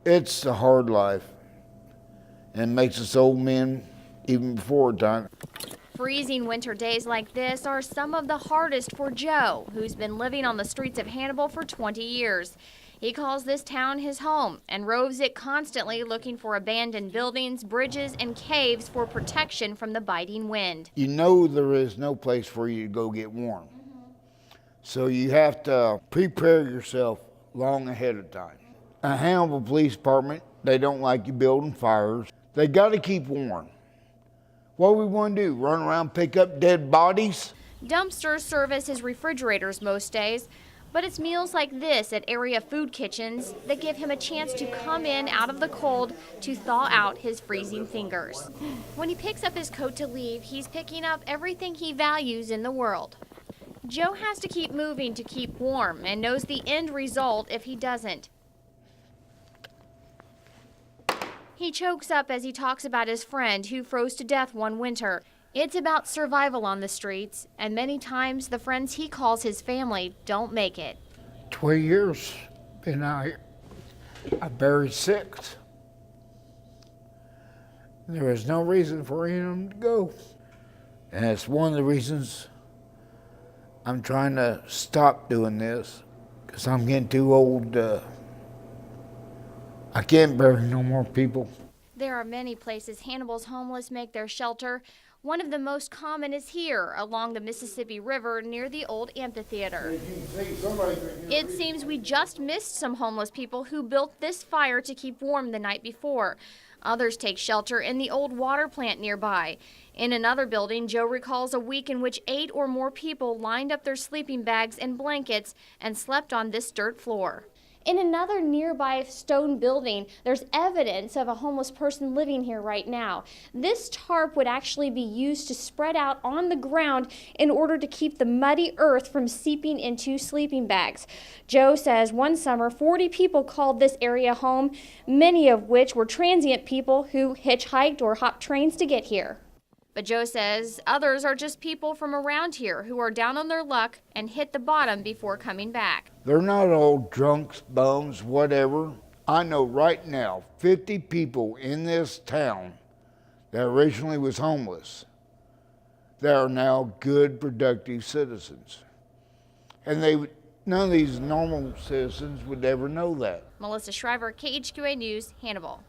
It's a hard life and makes us old men even before time. Freezing winter days like this are some of the hardest for Joe, who's been living on the streets of Hannibal for 20 years. He calls this town his home and roves it constantly looking for abandoned buildings, bridges, and caves for protection from the biting wind. You know there is no place for you to go get warm. So you have to prepare yourself long ahead of time. A Hannibal Police Department, they don't like you building fires. They got to keep warm. What we want to do, run around, pick up dead bodies? Dumpsters serve as his refrigerators most days, but it's meals like this at area food kitchens that give him a chance to come in out of the cold to thaw out his freezing fingers. When he picks up his coat to leave, he's picking up everything he values in the world. Joe has to keep moving to keep warm and knows the end result if he doesn't. He chokes up as he talks about his friend who froze to death one winter. It's about survival on the streets, and many times the friends he calls his family don't make it. 20 years been out here. I buried 6. There was no reason for any of them to go. And it's one of the reasons I'm trying to stop doing this, because I'm getting too old. I can't bury no more people. There are many places Hannibal's homeless make their shelter. One of the most common is here, along the Mississippi River near the old amphitheater. It seems we just missed some homeless people who built this fire to keep warm the night before. Others take shelter in the old water plant nearby. In another building, Joe recalls a week in which 8 or more people lined up their sleeping bags and blankets and slept on this dirt floor. In another nearby stone building, there's evidence of a homeless person living here right now. This tarp would actually be used to spread out on the ground in order to keep the muddy earth from seeping into sleeping bags. Joe says one summer, 40 people called this area home, many of which were transient people who hitchhiked or hopped trains to get here. But Joe says others are just people from around here who are down on their luck and hit the bottom before coming back. They're not all drunks, bums, whatever. I know right now 50 people in this town that originally was homeless that are now good, productive citizens. And none of these normal citizens would ever know that. Melissa Shriver, KHQA News, Hannibal.